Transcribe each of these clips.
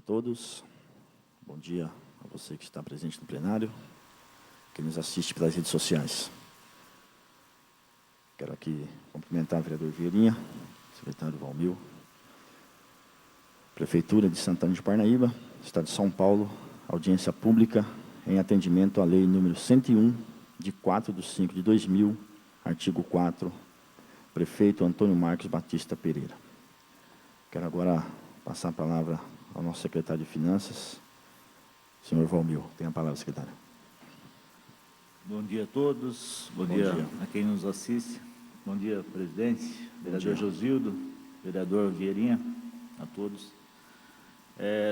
todos. Bom dia a você que está presente no plenário, que nos assiste pelas redes sociais. Quero aqui cumprimentar o vereador Vieirinha, secretário Valmil, Prefeitura de Santana de Parnaíba, Estado de São Paulo, audiência pública em atendimento à Lei número 101, de 4/5/2000, artigo 4, Prefeito Antônio Marcos Batista Pereira. Quero agora passar a palavra ao nosso secretário de Finanças, senhor Valmil. Tem a palavra, secretário. Bom dia a todos, bom dia a quem nos assiste, bom dia, presidente, vereador Josildo, vereador Vieirinha, a todos.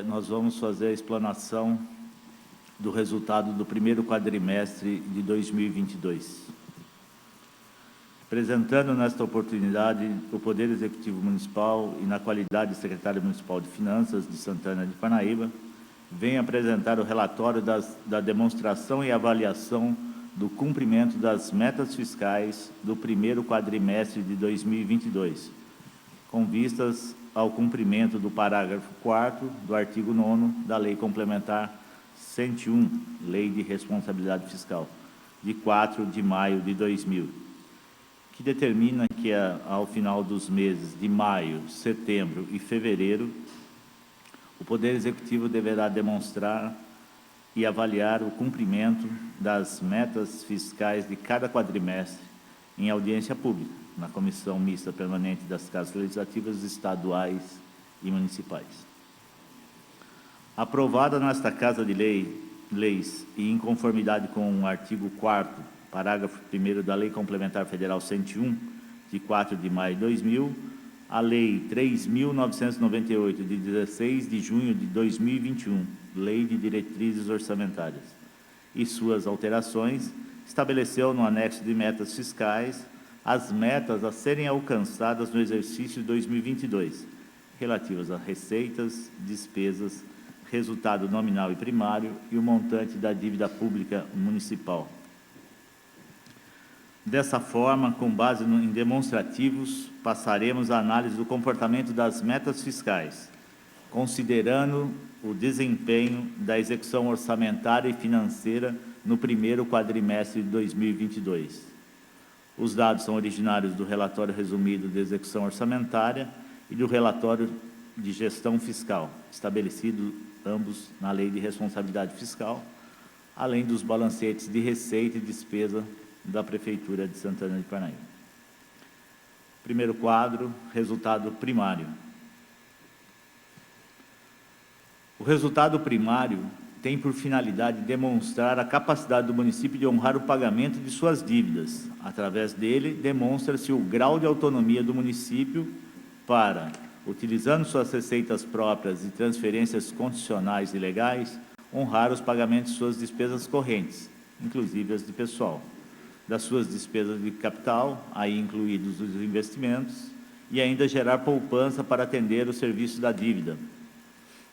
Nós vamos fazer a explanação do resultado do primeiro quadrimestre de 2022. Apresentando nesta oportunidade o Poder Executivo Municipal e na qualidade de secretário municipal de Finanças de Santana de Parnaíba, venho apresentar o relatório da demonstração e avaliação do cumprimento das metas fiscais do primeiro quadrimestre de 2022, com vistas ao cumprimento do parágrafo 4º do artigo 9º da Lei Complementar 101, Lei de Responsabilidade Fiscal, de 4 de maio de 2000, que determina que, ao final dos meses de maio, setembro e fevereiro, o Poder Executivo deverá demonstrar e avaliar o cumprimento das metas fiscais de cada quadrimestre em audiência pública, na Comissão Mista Permanente das Casas Legislativas Estaduais e Municipais. Aprovada nesta Casa de Leis e em conformidade com o artigo 4º, parágrafo 1º da Lei Complementar Federal 101, de 4 de maio de 2000, a Lei 3.998, de 16 de junho de 2021, Lei de Diretrizes Orçamentárias, e suas alterações, estabeleceu no anexo de metas fiscais as metas a serem alcançadas no exercício de 2022, relativas a receitas, despesas, resultado nominal e primário e o montante da dívida pública municipal. Dessa forma, com base em demonstrativos, passaremos à análise do comportamento das metas fiscais, considerando o desempenho da execução orçamentária e financeira no primeiro quadrimestre de 2022. Os dados são originários do relatório resumido de execução orçamentária e do relatório de gestão fiscal, estabelecidos ambos na Lei de Responsabilidade Fiscal, além dos balancetes de receita e despesa da Prefeitura de Santana de Parnaíba. Primeiro quadro, resultado primário. O resultado primário tem por finalidade demonstrar a capacidade do município de honrar o pagamento de suas dívidas. Através dele, demonstra-se o grau de autonomia do município para, utilizando suas receitas próprias e transferências condicionais e legais, honrar os pagamentos de suas despesas correntes, inclusive as de pessoal, das suas despesas de capital, aí incluídos os investimentos, e ainda gerar poupança para atender o serviço da dívida.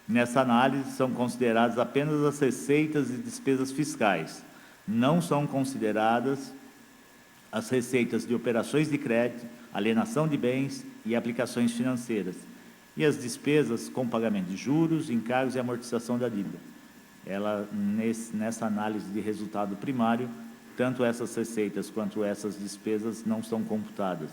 Nessa análise, são consideradas apenas as receitas e despesas fiscais. Não são consideradas as receitas de operações de crédito, alienação de bens e aplicações financeiras, e as despesas com pagamento de juros, encargos e amortização da dívida. Nessa análise de resultado primário, tanto essas receitas quanto essas despesas não são computadas.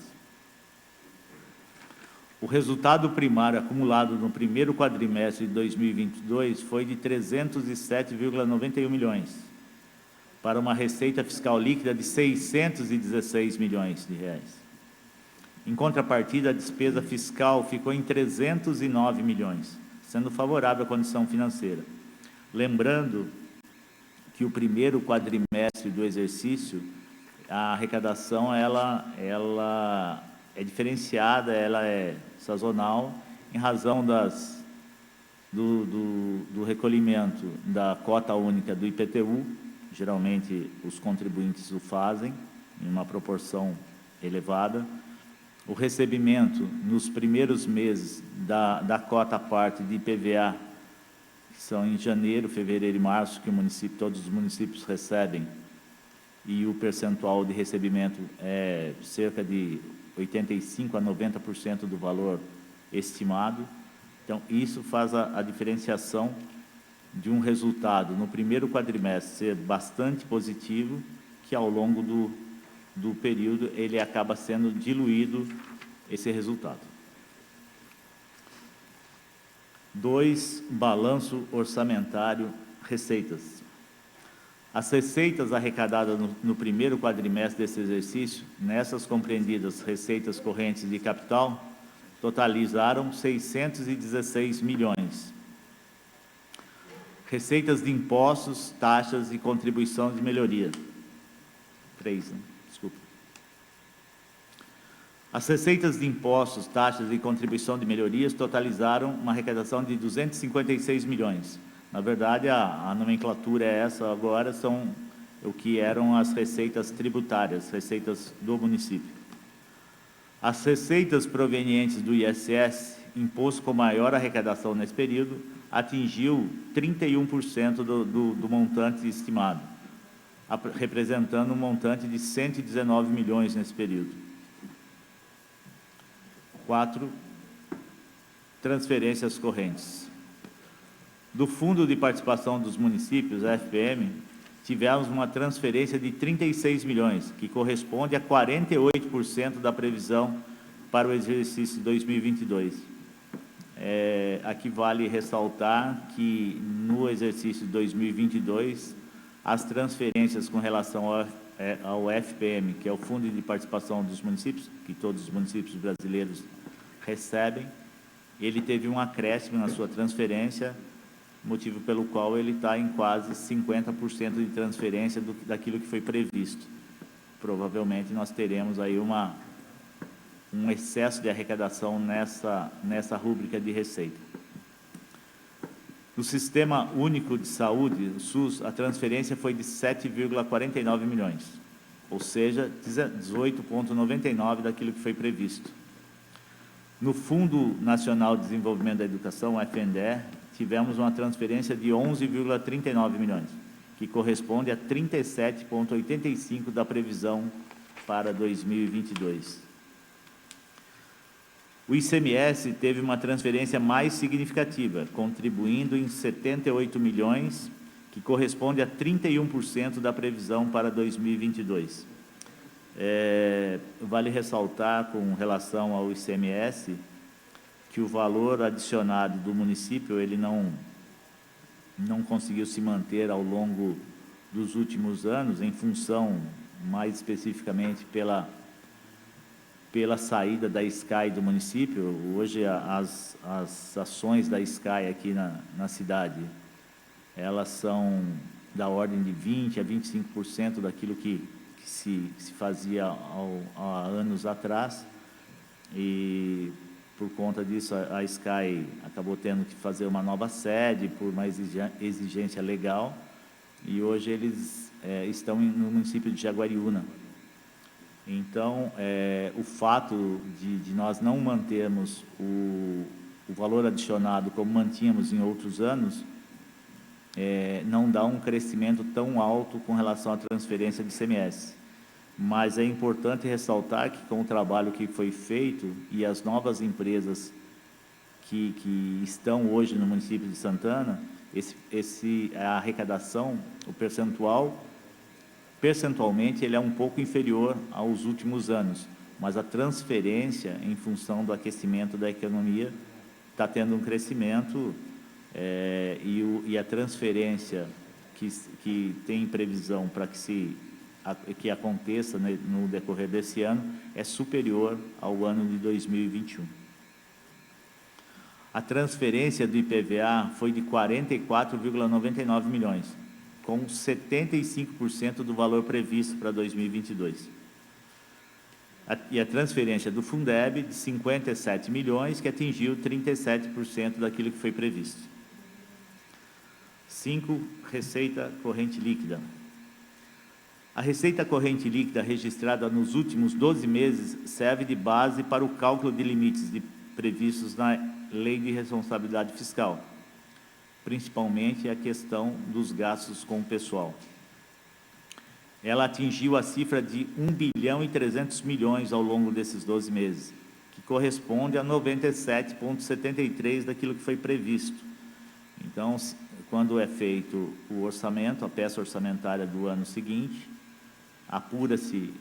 O resultado primário acumulado no primeiro quadrimestre de 2022 foi de 307,91 milhões, para uma receita fiscal líquida de 616 milhões de reais. Em contrapartida, a despesa fiscal ficou em 309 milhões, sendo favorável à condição financeira. Lembrando que o primeiro quadrimestre do exercício, a arrecadação ela é diferenciada, ela é sazonal, em razão do recolhimento da cota única do IPTU. Geralmente os contribuintes o fazem em uma proporção elevada. O recebimento nos primeiros meses da cota à parte de IPVA, que são em janeiro, fevereiro e março, que todos os municípios recebem, e o percentual de recebimento é cerca de 85% a 90% do valor estimado. Então, isso faz a diferenciação de um resultado no primeiro quadrimestre ser bastante positivo, que ao longo do período ele acaba sendo diluído esse resultado. 2, balanço orçamentário, receitas. As receitas arrecadadas no primeiro quadrimestre desse exercício, nessas compreendidas receitas correntes de capital, totalizaram 616 milhões. Receitas de impostos, taxas e contribuição de melhoria. 3, né? Desculpa. As receitas de impostos, taxas e contribuição de melhorias totalizaram uma arrecadação de 256 milhões. Na verdade, a nomenclatura é essa agora, são o que eram as receitas tributárias, receitas do município. As receitas provenientes do ISS, imposto com maior arrecadação nesse período, atingiu 31% do montante estimado, representando um montante de 119 milhões nesse período. 4, transferências correntes. Do Fundo de Participação dos Municípios, FPM, tivemos uma transferência de 36 milhões, que corresponde a 48% da previsão para o exercício 2022. Aqui vale ressaltar que no exercício 2022, as transferências com relação ao FPM, que é o Fundo de Participação dos Municípios, que todos os municípios brasileiros recebem, ele teve um acréscimo na sua transferência, motivo pelo qual ele está em quase 50% de transferência daquilo que foi previsto. Provavelmente nós teremos aí um excesso de arrecadação nessa rúbrica de receita. No Sistema Único de Saúde, o SUS, a transferência foi de 7,49 milhões, ou seja, 18,99 daquilo que foi previsto. No Fundo Nacional de Desenvolvimento da Educação, o FNDE, tivemos uma transferência de 11,39 milhões, que corresponde a 37,85 da previsão para 2022. O ICMS teve uma transferência mais significativa, contribuindo em 78 milhões, que corresponde a 31% da previsão para 2022. Vale ressaltar, com relação ao ICMS, que o valor adicionado do município, ele não conseguiu se manter ao longo dos últimos anos, em função, mais especificamente, pela saída da SCAI do município. Hoje, as ações da SCAI aqui na cidade, elas são da ordem de 20% a 25% daquilo que se fazia há anos atrás, e por conta disso a SCAI acabou tendo que fazer uma nova sede por uma exigência legal, e hoje eles estão no município de Jaguariúna. Então, o fato de nós não mantermos o valor adicionado como mantínhamos em outros anos, não dá um crescimento tão alto com relação à transferência de ICMS. Mas é importante ressaltar que, com o trabalho que foi feito e as novas empresas que estão hoje no município de Santana, a arrecadação, o percentualmente, ele é um pouco inferior aos últimos anos, mas a transferência, em função do aquecimento da economia, está tendo um crescimento, e a transferência que tem previsão para que aconteça no decorrer desse ano é superior ao ano de 2021. A transferência do IPVA foi de 44,99 milhões, com 75% do valor previsto para 2022. E a transferência do Fundeb de 57 milhões, que atingiu 37% daquilo que foi previsto. 5, receita corrente líquida. A receita corrente líquida registrada nos últimos 12 meses serve de base para o cálculo de limites previstos na Lei de Responsabilidade Fiscal, principalmente a questão dos gastos com o pessoal. Ela atingiu a cifra de 1 bilhão e 300 milhões ao longo desses 12 meses, que corresponde a 97,73% daquilo que foi previsto. Então, quando é feito o orçamento, a peça orçamentária do ano seguinte, apura-se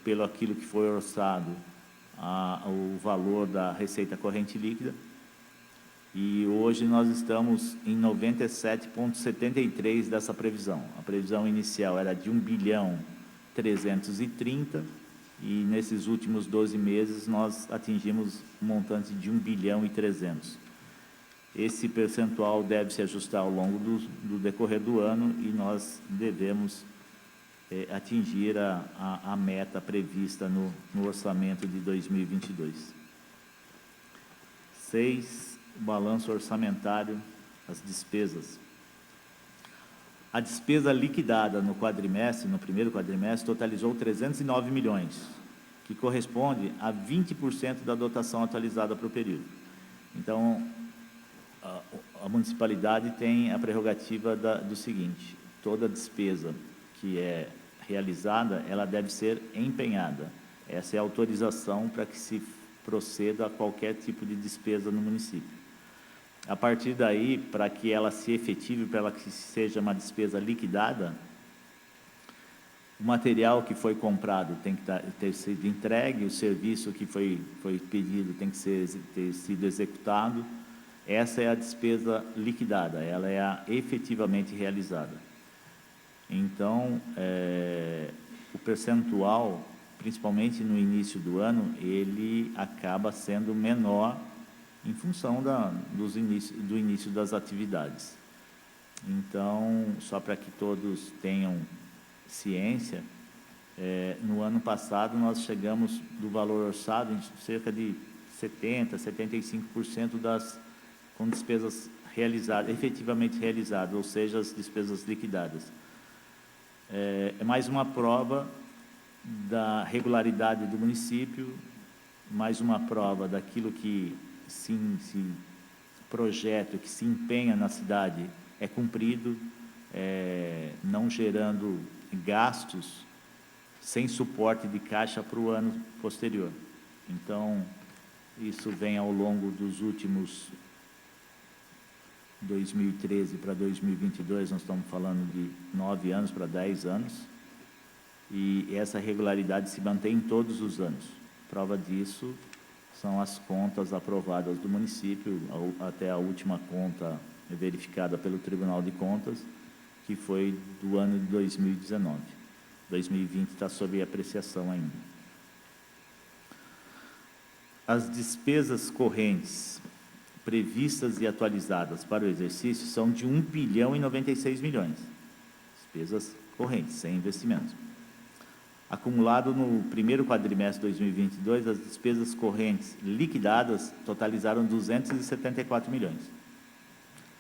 pelo aquilo que foi orçado o valor da receita corrente líquida, e hoje nós estamos em 97,73% dessa previsão. A previsão inicial era de 1.330 bilhão, e nesses últimos 12 meses nós atingimos um montante de 1,3 bilhão. Esse percentual deve se ajustar ao longo do decorrer do ano, e nós devemos atingir a meta prevista no orçamento de 2022. 6, o balanço orçamentário, as despesas. A despesa liquidada no primeiro quadrimestre, totalizou 309 milhões, que corresponde a 20% da dotação atualizada para o período. Então, a municipalidade tem a prerrogativa do seguinte: toda despesa que é realizada, ela deve ser empenhada. Essa é a autorização para que se proceda a qualquer tipo de despesa no município. A partir daí, para que ela se efetive, para ela que seja uma despesa liquidada, o material que foi comprado tem que ter sido entregue, o serviço que foi pedido tem que ter sido executado. Essa é a despesa liquidada, ela é a efetivamente realizada. Então, o percentual, principalmente no início do ano, ele acaba sendo menor em função do início das atividades. Então, só para que todos tenham ciência, no ano passado nós chegamos do valor orçado em cerca de 70%, 75% com despesas realizadas, efetivamente realizadas, ou seja, as despesas liquidadas. É mais uma prova da regularidade do município, mais uma prova daquilo que se projeta, que se empenha na cidade, é cumprido, não gerando gastos sem suporte de caixa para o ano posterior. Então, isso vem ao longo dos últimos 2013 para 2022, nós estamos falando de 9 anos para 10 anos, e essa regularidade se mantém em todos os anos. Prova disso são as contas aprovadas do município, até a última conta verificada pelo Tribunal de Contas, que foi do ano de 2019. 2020 está sob apreciação ainda. As despesas correntes previstas e atualizadas para o exercício são de 1,96 bilhão. Despesas correntes, sem investimentos. Acumulado no primeiro quadrimestre de 2022, as despesas correntes liquidadas totalizaram 274 milhões.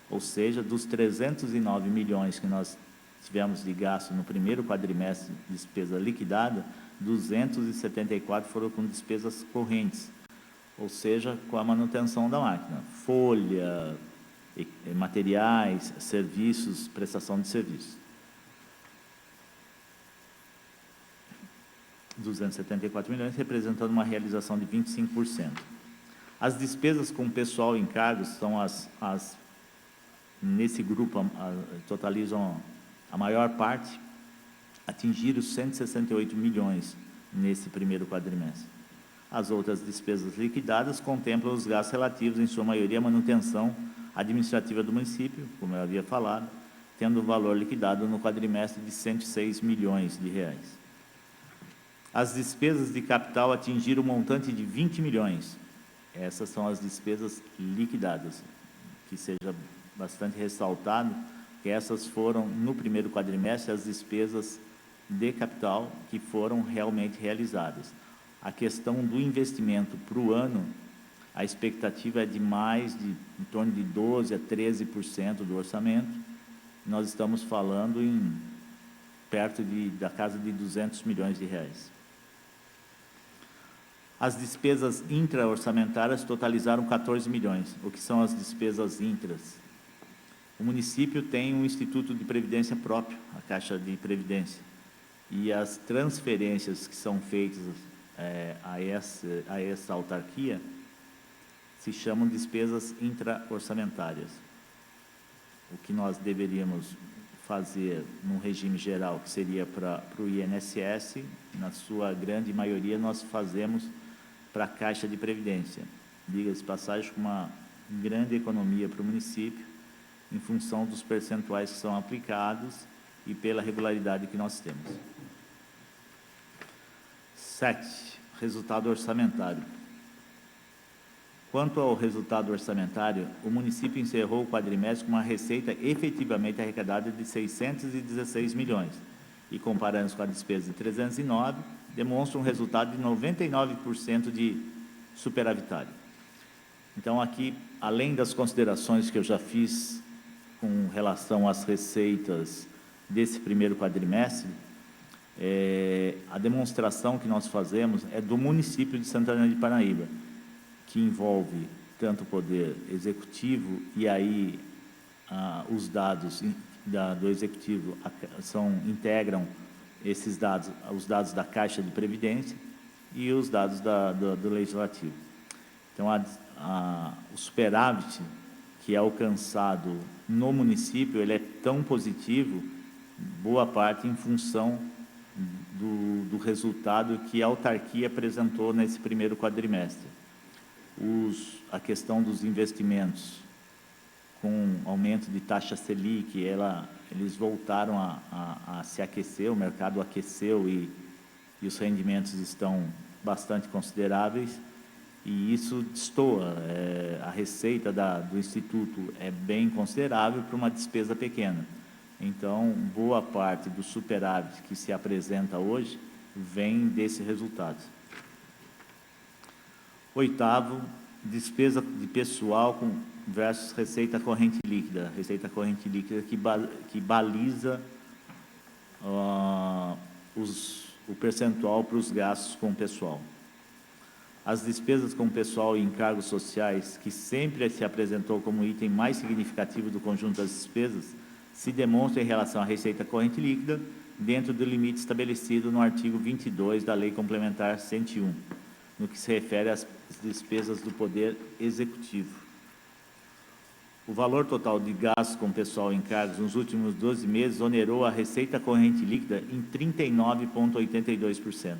Ou seja, dos 309 milhões que nós tivemos de gasto no primeiro quadrimestre de despesa liquidada, 274 foram com despesas correntes, ou seja, com a manutenção da máquina, folha, materiais, serviços, prestação de serviços. 274 milhões, representando uma realização de 25%. As despesas com pessoal em cargos são nesse grupo, totalizam a maior parte, atingiram 168 milhões nesse primeiro quadrimestre. As outras despesas liquidadas contemplam os gastos relativos, em sua maioria, à manutenção administrativa do município, como eu havia falado, tendo o valor liquidado no quadrimestre de 106 milhões de reais. As despesas de capital atingiram um montante de 20 milhões. Essas são as despesas liquidadas, que seja bastante ressaltado que essas foram, no primeiro quadrimestre, as despesas de capital que foram realmente realizadas. A questão do investimento para o ano, a expectativa é de em torno de 12% a 13% do orçamento. Nós estamos falando perto da casa de 200 milhões de reais. As despesas intra-orçamentárias totalizaram 14 milhões. O que são as despesas intras? O município tem um instituto de previdência próprio, a Caixa de Previdência, e as transferências que são feitas a essa autarquia se chamam despesas intra-orçamentárias. O que nós deveríamos fazer num regime geral, que seria para o INSS, na sua grande maioria nós fazemos para a Caixa de Previdência. Diga-se de passagem, com uma grande economia para o município, em função dos percentuais que são aplicados e pela regularidade que nós temos. 7. Resultado orçamentário. Quanto ao resultado orçamentário, o município encerrou o quadrimestre com uma receita efetivamente arrecadada de 616 milhões, e comparando com a despesa de 309, demonstra um resultado de 99% de superavitário. Então, aqui, além das considerações que eu já fiz com relação às receitas desse primeiro quadrimestre, a demonstração que nós fazemos é do município de Santana de Parnaíba, que envolve tanto o poder executivo, e aí os dados do executivo integram esses dados, os dados da Caixa de Previdência e os dados do legislativo. Então, o superávit que é alcançado no município, ele é tão positivo, boa parte em função do resultado que a autarquia apresentou nesse primeiro quadrimestre. A questão dos investimentos, com aumento de taxa Selic, eles voltaram a se aquecer, o mercado aqueceu e os rendimentos estão bastante consideráveis, e isso destoa. A receita do Instituto é bem considerável para uma despesa pequena. Então, boa parte do superávit que se apresenta hoje vem desse resultado. 8º, despesa de pessoal versus receita corrente líquida. Receita corrente líquida que baliza o percentual para os gastos com o pessoal. As despesas com o pessoal e encargos sociais, que sempre se apresentou como o item mais significativo do conjunto das despesas, se demonstra em relação à receita corrente líquida dentro do limite estabelecido no artigo 22 da Lei Complementar 101, no que se refere às despesas do Poder Executivo. O valor total de gastos com pessoal e encargos nos últimos 12 meses onerou a receita corrente líquida em 39,82%.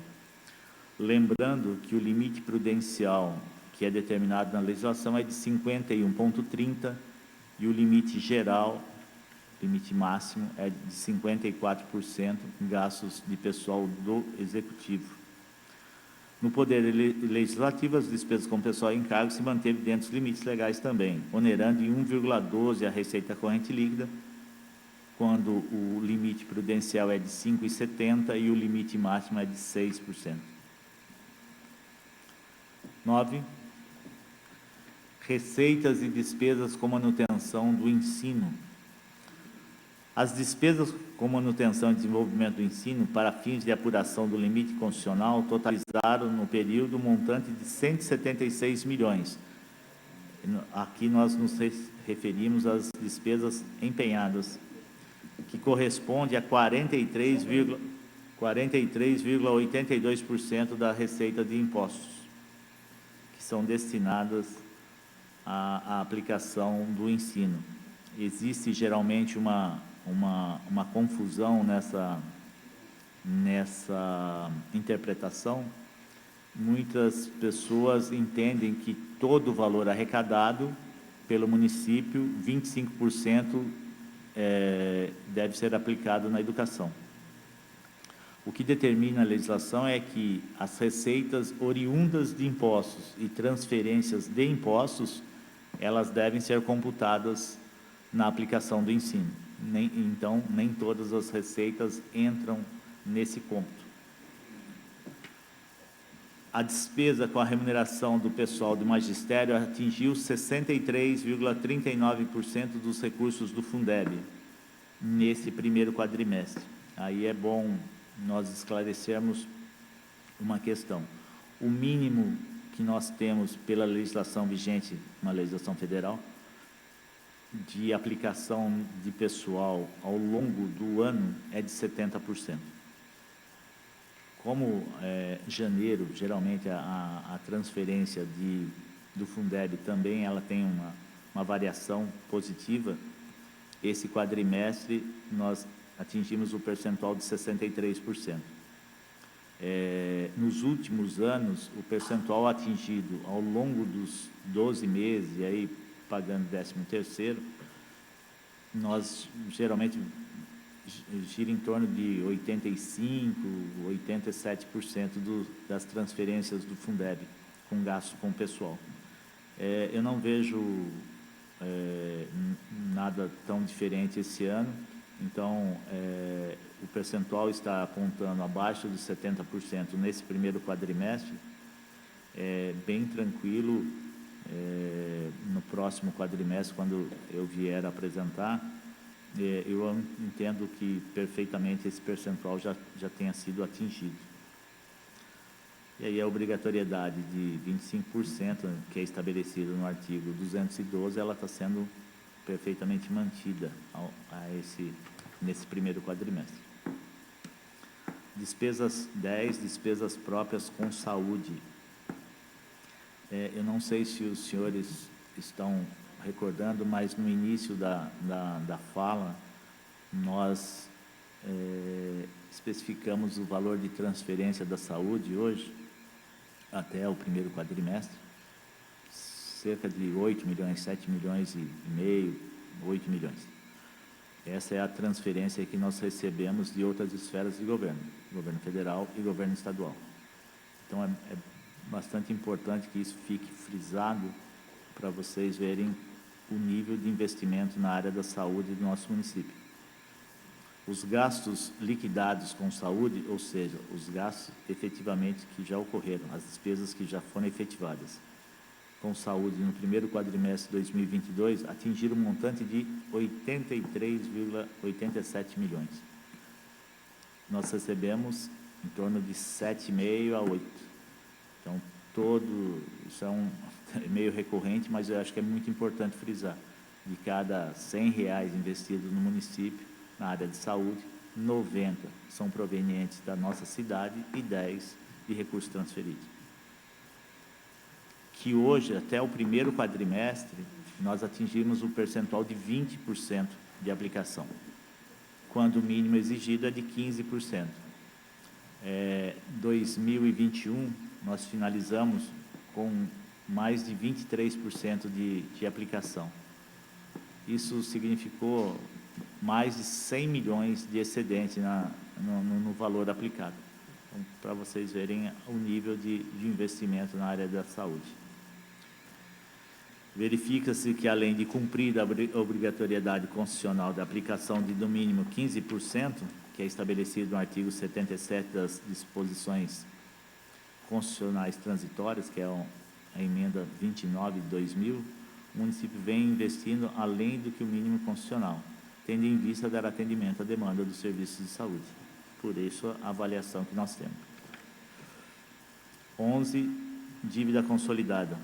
Lembrando que o limite prudencial que é determinado na legislação é de 51,30% e o limite geral, limite máximo, é de 54% em gastos de pessoal do Executivo. No Poder Legislativo, as despesas com pessoal e encargos se manteve dentro dos limites legais também, onerando em 1,12% a receita corrente líquida, quando o limite prudencial é de 5,70% e o limite máximo é de 6%. 9. Receitas e despesas com manutenção do ensino. As despesas com manutenção e desenvolvimento do ensino para fins de apuração do limite constitucional totalizaram no período um montante de 176 milhões. Aqui nós nos referimos às despesas empenhadas, que corresponde a 43,82% da receita de impostos, que são destinadas à aplicação do ensino. Existe geralmente uma confusão nessa interpretação. Muitas pessoas entendem que todo o valor arrecadado pelo município, 25%, deve ser aplicado na educação. O que determina a legislação é que as receitas oriundas de impostos e transferências de impostos, elas devem ser computadas na aplicação do ensino. Então, nem todas as receitas entram nesse cômputo. A despesa com a remuneração do pessoal do magistério atingiu 63,39% dos recursos do Fundeb nesse primeiro quadrimestre. Aí é bom nós esclarecermos uma questão. O mínimo que nós temos pela legislação vigente, uma legislação federal, de aplicação de pessoal ao longo do ano é de 70%. Como janeiro, geralmente a transferência do Fundeb também ela tem uma variação positiva, esse quadrimestre nós atingimos o percentual de 63%. Nos últimos anos, o percentual atingido ao longo dos 12 meses, e aí pagando 13º, nós geralmente gira em torno de 85%, 87% das transferências do Fundeb, com gasto com o pessoal. Eu não vejo nada tão diferente esse ano, então o percentual está apontando abaixo de 70% nesse primeiro quadrimestre, bem tranquilo. No próximo quadrimestre, quando eu vier apresentar, eu entendo que perfeitamente esse percentual já tenha sido atingido. E aí a obrigatoriedade de 25%, que é estabelecida no artigo 212, ela está sendo perfeitamente mantida nesse primeiro quadrimestre. Despesas 10, despesas próprias com saúde. Eu não sei se os senhores estão recordando, mas no início da fala, nós especificamos o valor de transferência da saúde hoje, até o primeiro quadrimestre, cerca de 8 milhões, 7 milhões e meio, 8 milhões. Essa é a transferência que nós recebemos de outras esferas de governo federal e governo estadual. Então, é bastante importante que isso fique frisado para vocês verem o nível de investimento na área da saúde do nosso município. Os gastos liquidados com saúde, ou seja, os gastos efetivamente que já ocorreram, as despesas que já foram efetivadas com saúde no primeiro quadrimestre de 2022, atingiram um montante de 83,87 milhões. Nós recebemos em torno de 7,5 a 8. Então, isso é meio recorrente, mas eu acho que é muito importante frisar. De cada R$100 investidos no município, na área de saúde, 90 são provenientes da nossa cidade e 10 de recursos transferidos. Que hoje, até o primeiro quadrimestre, nós atingimos um percentual de 20% de aplicação, quando o mínimo exigido é de 15%. 2021, nós finalizamos com mais de 23% de aplicação. Isso significou mais de 100 milhões de excedente no valor aplicado. Então, para vocês verem o nível de investimento na área da saúde. Verifica-se que, além de cumprir a obrigatoriedade constitucional da aplicação de, no mínimo, 15%, que é estabelecido no artigo 77 das disposições constitucionais transitórias, que é a emenda 29 de 2000, o município vem investindo além do que o mínimo constitucional, tendo em vista dar atendimento à demanda dos serviços de saúde. Por isso, a avaliação que nós temos. 11, dívida consolidada.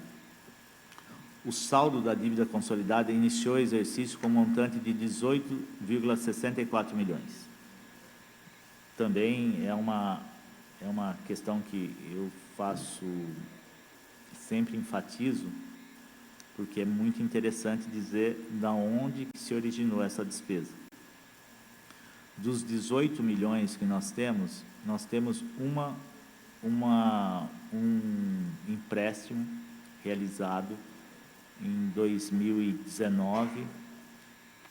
O saldo da dívida consolidada iniciou o exercício com montante de 18,64 milhões. Também é uma questão que eu sempre enfatizo, porque é muito interessante dizer da onde que se originou essa despesa. Dos 18 milhões que nós temos um empréstimo realizado em 2019,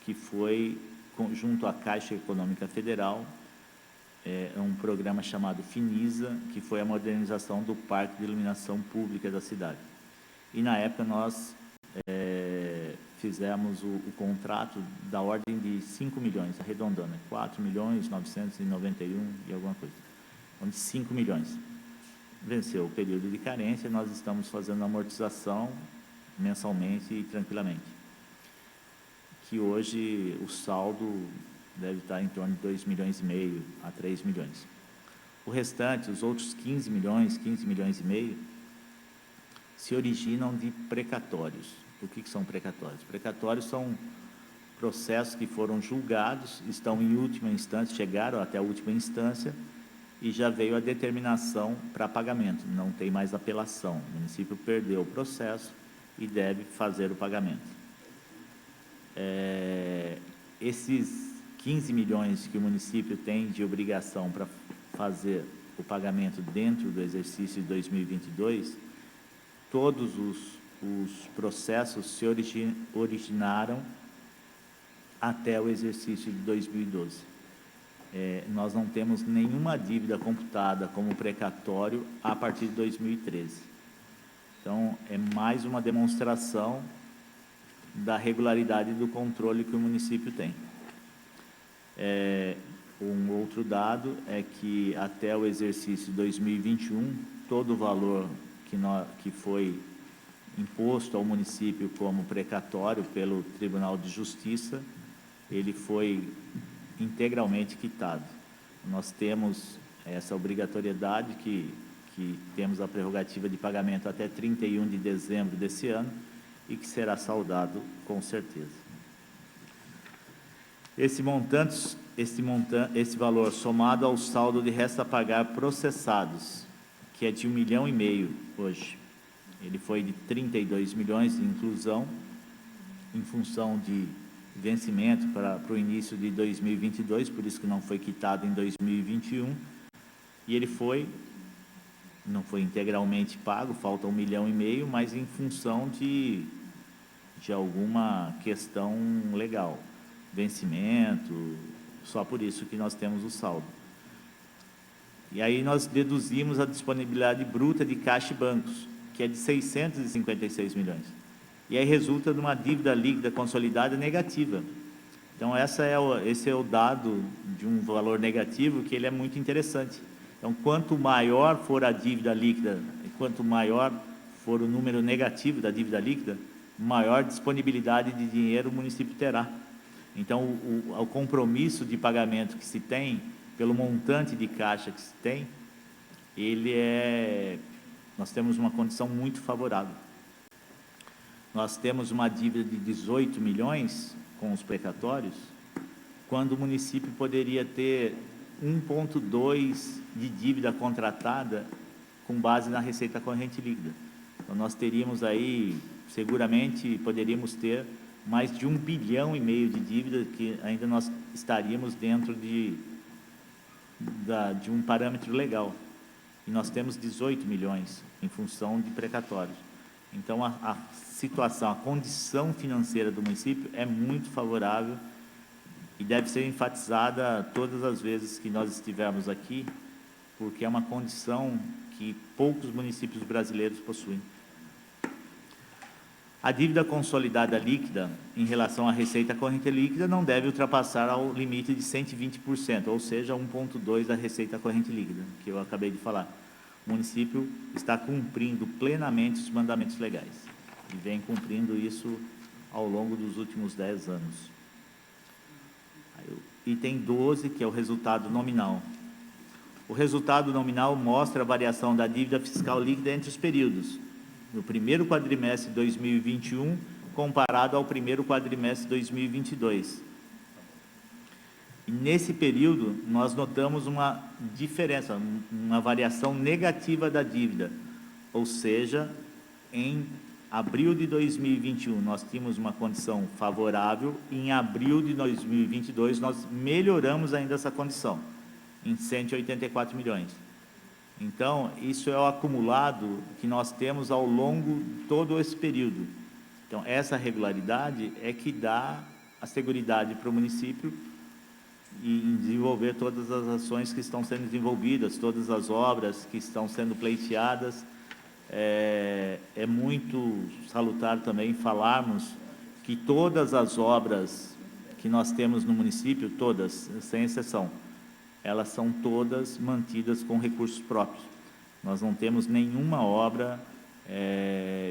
que foi junto à Caixa Econômica Federal, um programa chamado Finisa, que foi a modernização do parque de iluminação pública da cidade. E na época nós fizemos o contrato da ordem de 5 milhões, arredondando, 4 milhões 991 e alguma coisa, onde 5 milhões. Venceu o período de carência, nós estamos fazendo amortização mensalmente e tranquilamente. Que hoje o saldo deve estar em torno de 2,5 milhões a 3 milhões. O restante, os outros 15 milhões e meio, se originam de precatórios. O que são precatórios? Precatórios são processos que foram julgados, estão em última instância, chegaram até a última instância, e já veio a determinação para pagamento, não tem mais apelação. O município perdeu o processo e deve fazer o pagamento. Esses 15 milhões que o município tem de obrigação para fazer o pagamento dentro do exercício de 2022, todos os processos se originaram até o exercício de 2012. Nós não temos nenhuma dívida computada como precatório a partir de 2013. Então, é mais uma demonstração da regularidade do controle que o município tem. Um outro dado é que até o exercício de 2021, todo o valor que foi imposto ao município como precatório pelo Tribunal de Justiça, ele foi integralmente quitado. Nós temos essa obrigatoriedade que temos a prerrogativa de pagamento até 31 de dezembro desse ano e que será saldado com certeza. Esse valor somado ao saldo de resta a pagar processados, que é de 1,5 milhão hoje, ele foi de 32 milhões de inclusão, em função de vencimento para o início de 2022, por isso que não foi quitado em 2021, e ele não foi integralmente pago, falta 1,5 milhão, mas em função de alguma questão legal, vencimento, só por isso que nós temos o saldo. E aí nós deduzimos a disponibilidade bruta de caixa e bancos, que é de 656 milhões. E aí resulta de uma dívida líquida consolidada negativa. Então, esse é o dado de um valor negativo, que ele é muito interessante. Então, quanto maior for a dívida líquida, e quanto maior for o número negativo da dívida líquida, maior disponibilidade de dinheiro o município terá. Então, o compromisso de pagamento que se tem, pelo montante de caixa que se tem, nós temos uma condição muito favorável. Nós temos uma dívida de 18 milhões com os precatórios, quando o município poderia ter 1,2 de dívida contratada com base na receita corrente líquida. Então, nós teríamos aí, seguramente, poderíamos ter mais de 1,5 bilhão de dívida, que ainda nós estaríamos dentro de um parâmetro legal. E nós temos 18 milhões em função de precatórios. Então, a situação, a condição financeira do município é muito favorável e deve ser enfatizada todas as vezes que nós estivermos aqui, porque é uma condição que poucos municípios brasileiros possuem. A dívida consolidada líquida, em relação à receita corrente líquida, não deve ultrapassar ao limite de 120%, ou seja, 1,2 da receita corrente líquida, que eu acabei de falar. O município está cumprindo plenamente os mandamentos legais e vem cumprindo isso ao longo dos últimos 10 anos. Item 12, que é o resultado nominal. O resultado nominal mostra a variação da dívida fiscal líquida entre os períodos, no primeiro quadrimestre de 2021, comparado ao primeiro quadrimestre de 2022. E nesse período, nós notamos uma diferença, uma variação negativa da dívida, ou seja, em abril de 2021, nós tínhamos uma condição favorável, e em abril de 2022, nós melhoramos ainda essa condição, em 184 milhões. Então, isso é o acumulado que nós temos ao longo de todo esse período. Então, essa regularidade é que dá a seguridade para o município e em desenvolver todas as ações que estão sendo desenvolvidas, todas as obras que estão sendo pleiteadas. É muito salutar também falarmos que todas as obras que nós temos no município, todas, sem exceção, elas são todas mantidas com recursos próprios. Nós não temos nenhuma obra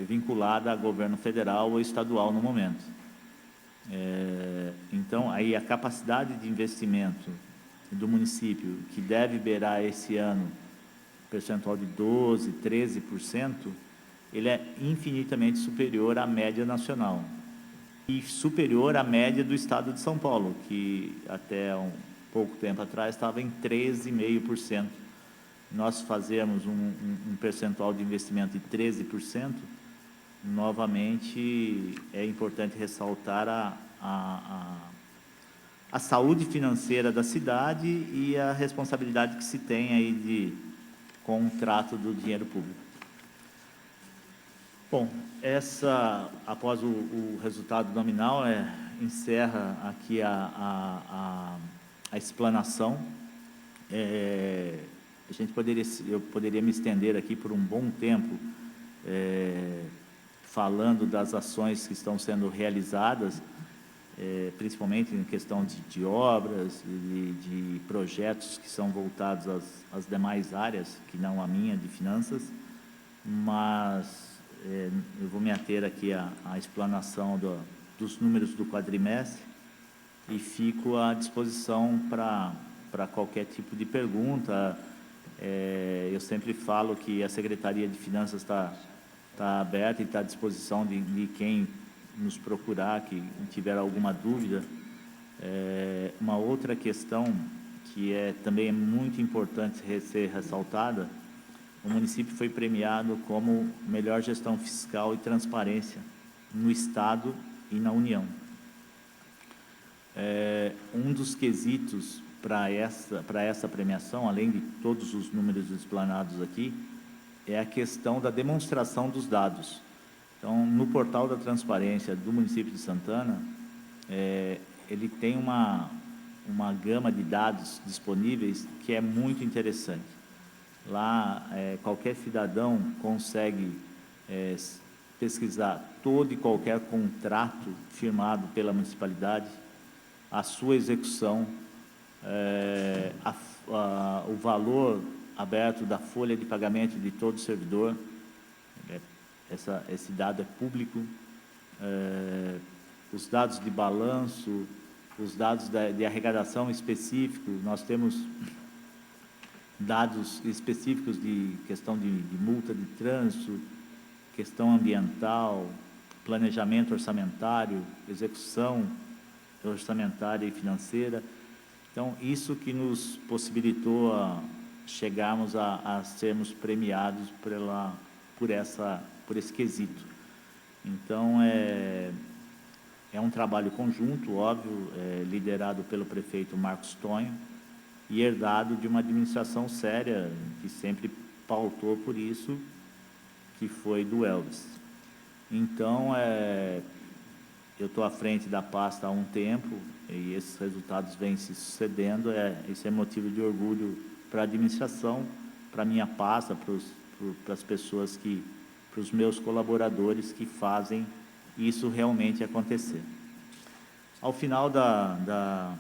vinculada a governo federal ou estadual no momento. Então, aí a capacidade de investimento do município, que deve beirar esse ano percentual de 12%, 13%, ele é infinitamente superior à média nacional e superior à média do estado de São Paulo, que até pouco tempo atrás estava em 13,5% nós fazemos um percentual de investimento de 13%, novamente é importante ressaltar a saúde financeira da cidade e a responsabilidade que se tem aí com o trato do dinheiro público. Bom, após o resultado nominal, encerra aqui a explanação. Eu poderia me estender aqui por um bom tempo, falando das ações que estão sendo realizadas, principalmente em questão de obras e de projetos que são voltados às demais áreas, que não a minha, de finanças, mas eu vou me ater aqui à explanação dos números do quadrimestre e fico à disposição para qualquer tipo de pergunta. Eu sempre falo que a Secretaria de Finanças está aberta e está à disposição de quem nos procurar, que tiver alguma dúvida. Uma outra questão que também é muito importante ser ressaltada: o município foi premiado como melhor gestão fiscal e transparência no Estado e na União. Um dos quesitos para essa premiação, além de todos os números explanados aqui, é a questão da demonstração dos dados. Então, no portal da transparência do município de Santana, ele tem uma gama de dados disponíveis que é muito interessante. Lá, qualquer cidadão consegue pesquisar todo e qualquer contrato firmado pela municipalidade, a sua execução, o valor aberto da folha de pagamento de todo servidor. Esse dado é público. Os dados de balanço, os dados de arrecadação específicos, nós temos dados específicos de questão de multa de trânsito, questão ambiental, planejamento orçamentário, execução orçamentária e financeira. Então, isso que nos possibilitou chegarmos a sermos premiados por esse quesito. Então, é um trabalho conjunto, óbvio, liderado pelo prefeito Marcos Tonho, e herdado de uma administração séria, que sempre pautou por isso, que foi do Elvis. Então, eu estou à frente da pasta há um tempo, e esses resultados vêm se sucedendo. Isso é motivo de orgulho para a administração, para a minha pasta, para as pessoas para os meus colaboradores que fazem isso realmente acontecer. Ao final da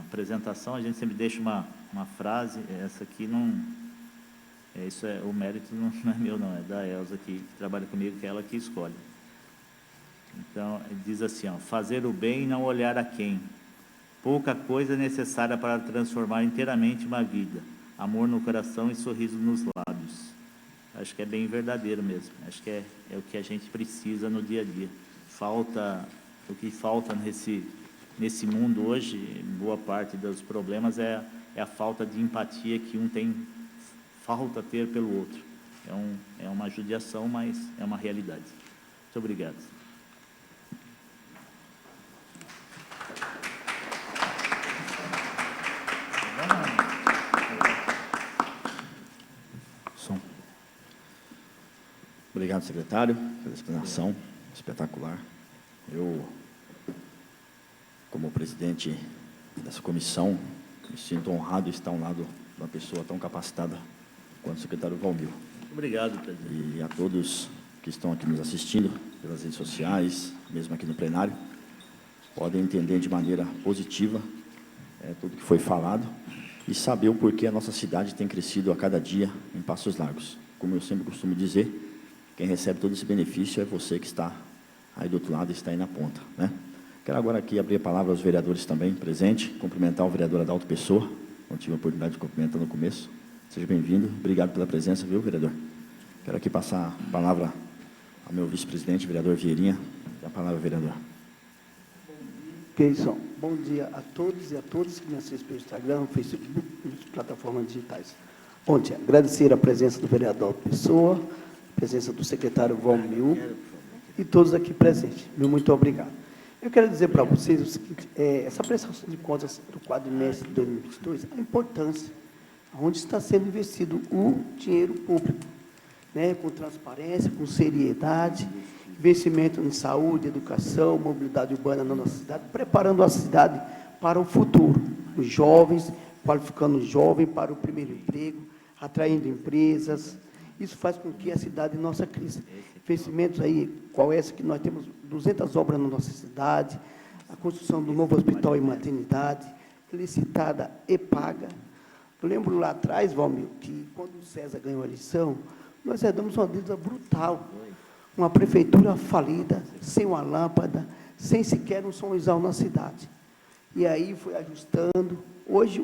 apresentação, a gente sempre deixa uma frase. Essa aqui o mérito não é meu, não, é da Elza, que trabalha comigo, que é ela que escolhe. Então, diz assim, fazer o bem e não olhar a quem. Pouca coisa é necessária para transformar inteiramente uma vida. Amor no coração e sorriso nos lábios. Acho que é bem verdadeiro mesmo. Acho que é o que a gente precisa no dia a dia. O que falta nesse mundo hoje, boa parte dos problemas é a falta de empatia que um falta ter pelo outro. É uma judiação, mas é uma realidade. Muito obrigado. Obrigado, secretário, pela explanação espetacular. Eu, como presidente dessa comissão, me sinto honrado de estar ao lado de uma pessoa tão capacitada quanto o secretário Valmir. Obrigado, presidente. E a todos que estão aqui nos assistindo, pelas redes sociais, mesmo aqui no plenário, podem entender de maneira positiva tudo que foi falado e saber o porquê a nossa cidade tem crescido a cada dia em passos largos. Como eu sempre costumo dizer, quem recebe todo esse benefício é você que está aí do outro lado e está aí na ponta, né? Quero agora aqui abrir a palavra aos vereadores também presentes, cumprimentar o vereador Adalto Pessoa, não tive a oportunidade de cumprimentar no começo. Seja bem-vindo, obrigado pela presença, viu, vereador? Quero aqui passar a palavra ao meu vice-presidente, vereador Vieirinha. A palavra, vereador. Keison, bom dia a todos e a todas que me assistem pelo Instagram, Facebook e plataformas digitais. Bom dia. Agradecer a presença do vereador Pessoa, a presença do secretário Valmil e todos aqui presentes. Muito obrigado. Eu quero dizer para vocês o seguinte, essa prestação de contas do quadrimestre de 2022, a importância, onde está sendo investido o dinheiro público, né, com transparência, com seriedade, investimento em saúde, educação, mobilidade urbana na nossa cidade, preparando a cidade para o futuro, os jovens, qualificando o jovem para o primeiro emprego, atraindo empresas. Isso faz com que a cidade nossa cresça. Investimentos aí, qual é essa que nós temos 200 obras na nossa cidade, a construção do novo hospital e maternidade, licitada e paga. Eu lembro lá atrás, Valmir, que quando o César ganhou a eleição, nós herdamos uma dívida brutal, uma prefeitura falida, sem uma lâmpada, sem sequer um sonhizal na cidade. E aí foi ajustando. Hoje,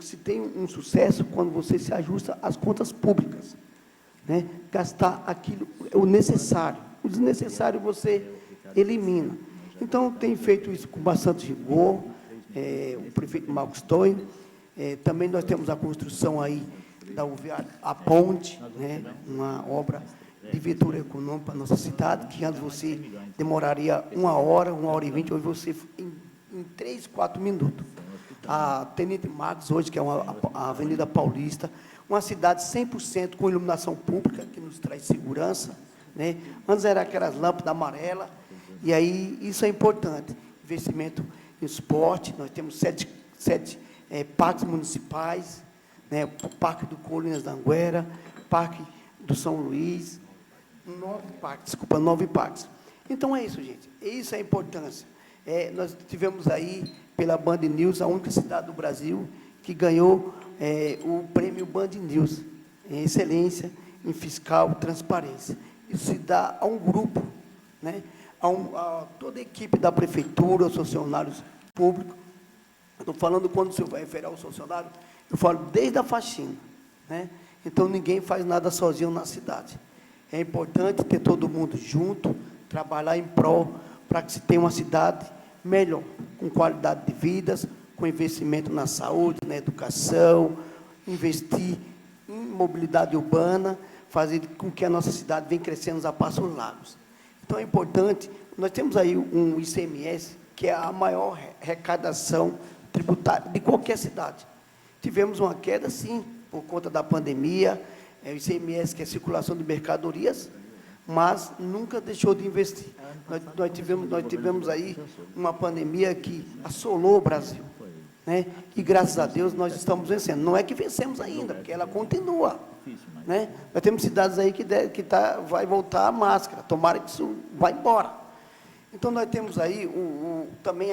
se tem um sucesso quando você se ajusta às contas públicas, né? Gastar aquilo, o necessário. O desnecessário você elimina. Então, tem feito isso com bastante rigor, o prefeito Marcos Tonho. Também nós temos a construção aí da UVA, a ponte, né? Uma obra de vetor econômico para a nossa cidade, que antes você demoraria 1h e 20, hoje você em 3, 4 minutos. A Tenente Marcos, hoje, que é a Avenida Paulista, uma cidade 100% com iluminação pública, que nos traz segurança, né? Antes era aquelas lâmpadas amarelas, e aí isso é importante. Investimento em esporte, nós temos sete parques municipais, né? O Parque do Colinas da Anguera, Parque do São Luís, 9 parques. Então, é isso, gente. Isso é a importância. Nós tivemos aí, pela Band News, a única cidade do Brasil que ganhou o prêmio Band News, em excelência, em fiscal, transparência. Isso se dá a um grupo, né? A toda a equipe da prefeitura, os funcionários públicos. Estou falando, quando o senhor vai referir ao funcionário, eu falo desde a faxina, né? Então, ninguém faz nada sozinho na cidade. É importante ter todo mundo junto, trabalhar em prol para que se tenha uma cidade melhor, com qualidade de vidas, com investimento na saúde, na educação, investir em mobilidade urbana, fazer com que a nossa cidade venha crescendo a passos largos. Então, é importante, nós temos aí um ICMS, que é a maior arrecadação tributária de qualquer cidade. Tivemos uma queda, sim, por conta da pandemia, o ICMS, que é a circulação de mercadorias, mas nunca deixou de investir. Nós tivemos aí uma pandemia que assolou o Brasil, né? E, graças a Deus, nós estamos vencendo. Não é que vencemos ainda, porque ela continua, né? Nós temos cidades aí que vai voltar a máscara, tomara que isso vá embora. Então, nós temos aí também